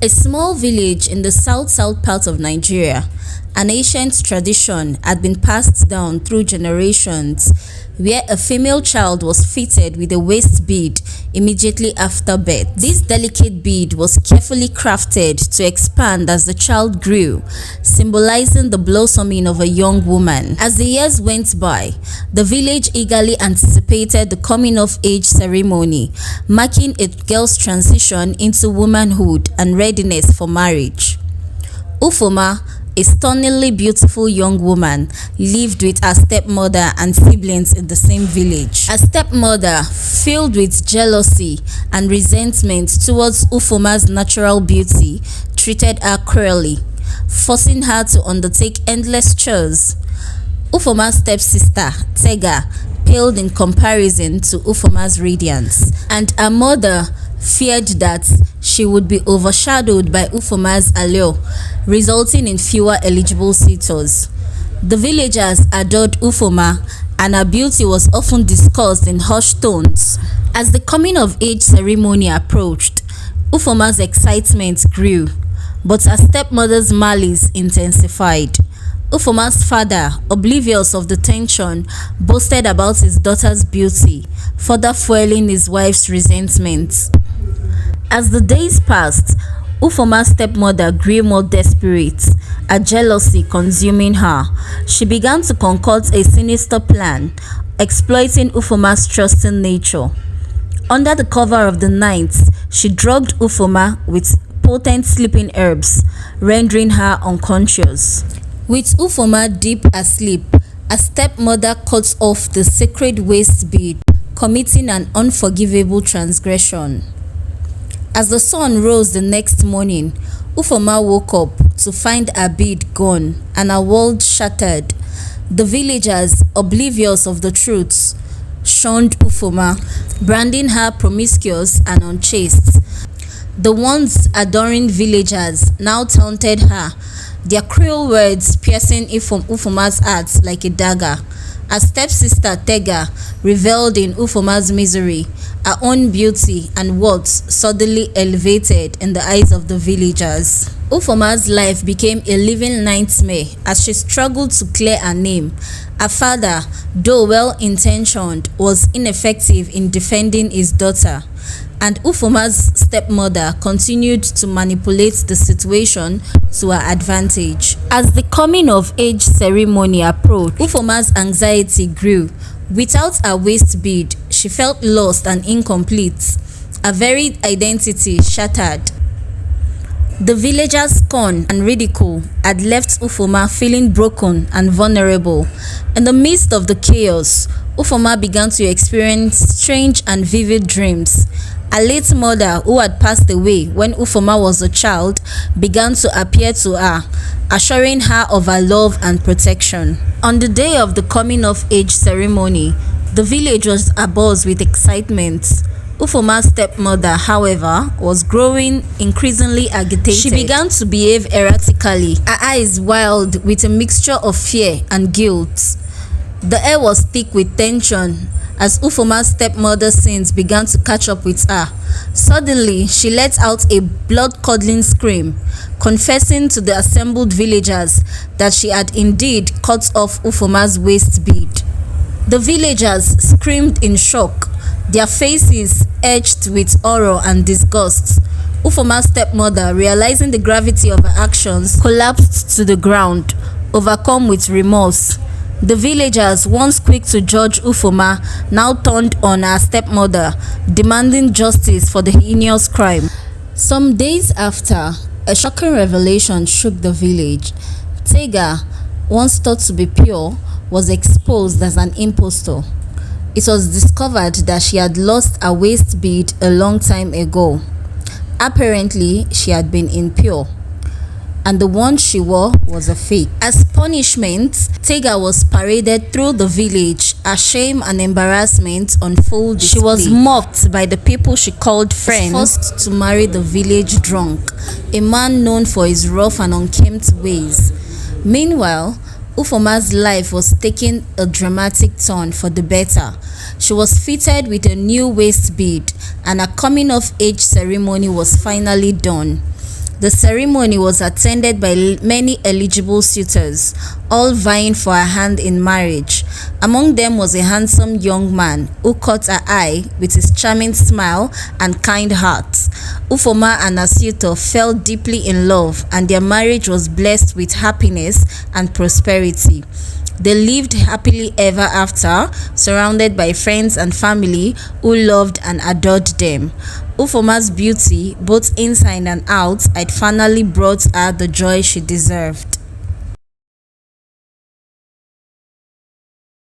A small village in the south part of Nigeria, an ancient tradition had been passed down through generations where a female child was fitted with a waist bead immediately after birth. This delicate bead was carefully crafted to expand as the child grew, symbolizing the blossoming of a young woman. As the years went by, the village eagerly anticipated the coming of age ceremony, marking a girl's transition into womanhood and readiness for marriage. Ufuoma, a stunningly beautiful young woman, lived with her stepmother and siblings in the same village. Her stepmother, filled with jealousy and resentment towards Ufuoma's natural beauty, treated her cruelly, forcing her to undertake endless chores. Ufuoma's stepsister, Tega, paled in comparison to Ufuoma's radiance, and her mother feared that she would be overshadowed by Ufuoma's allure, resulting in fewer eligible suitors. The villagers adored Ufuoma, and her beauty was often discussed in hushed tones. As the coming of age ceremony approached, Ufuoma's excitement grew, but her stepmother's malice intensified. Ufuoma's father, oblivious of the tension, boasted about his daughter's beauty, further fueling his wife's resentment. As the days passed, Ufuoma's stepmother grew more desperate, her jealousy consuming her. She began to concoct a sinister plan, exploiting Ufuoma's trusting nature. Under the cover of the night, she drugged Ufuoma with potent sleeping herbs, rendering her unconscious. With Ufuoma deep asleep, her stepmother cut off the sacred waist bead, committing an unforgivable transgression. As the sun rose the next morning, Ufuoma woke up to find her bead gone and her world shattered. The villagers, oblivious of the truth, shunned Ufuoma, branding her promiscuous and unchaste. The once adoring villagers now taunted her, their cruel words piercing Ufuoma's heart like a dagger. Her stepsister Tega reveled in Ufuoma's misery, her own beauty and worth suddenly elevated in the eyes of the villagers. Ufuoma's life became a living nightmare as she struggled to clear her name. Her father, though well-intentioned, was ineffective in defending his daughter, and Ufuoma's stepmother continued to manipulate the situation to her advantage. As the coming of age ceremony approached, Ufuoma's anxiety grew. Without her waist bead, she felt lost and incomplete, her very identity shattered. The villagers' scorn and ridicule had left Ufuoma feeling broken and vulnerable. In the midst of the chaos, Ufuoma began to experience strange and vivid dreams. Her late mother, who had passed away when Ufuoma was a child, began to appear to her, assuring her of her love and protection. On the day of the coming of age ceremony, the village was abuzz with excitement. Ufuoma's stepmother, however, was growing increasingly agitated. She began to behave erratically, her eyes wild with a mixture of fear and guilt. The air was thick with tension as Ufuoma's stepmother's sins began to catch up with her. Suddenly, she let out a blood-curdling scream, confessing to the assembled villagers that she had indeed cut off Ufuoma's waist bead. The villagers screamed in shock, their faces etched with horror and disgust. Ufuoma's stepmother, realizing the gravity of her actions, collapsed to the ground, overcome with remorse. The villagers, once quick to judge Ufuoma, now turned on her stepmother, demanding justice for the heinous crime. Some days after, a shocking revelation shook the village. Tega, once thought to be pure, was exposed as an impostor. It was discovered that she had lost her waist bead a long time ago. Apparently, she had been impure, and the one she wore was a fake. As punishment, Tega was paraded through the village, her shame and embarrassment on full display. She was mocked by the people she called friends, forced to marry the village drunk, a man known for his rough and unkempt ways. Meanwhile, Ufuoma's life was taking a dramatic turn for the better. She was fitted with a new waist bead, and her coming of age ceremony was finally done. The ceremony was attended by many eligible suitors, all vying for her hand in marriage. Among them was a handsome young man who caught her eye with his charming smile and kind heart. Ufuoma and her suitor fell deeply in love, and their marriage was blessed with happiness and prosperity. They lived happily ever after, surrounded by friends and family who loved and adored them. Ufoma's beauty, both inside and out, had finally brought her the joy she deserved.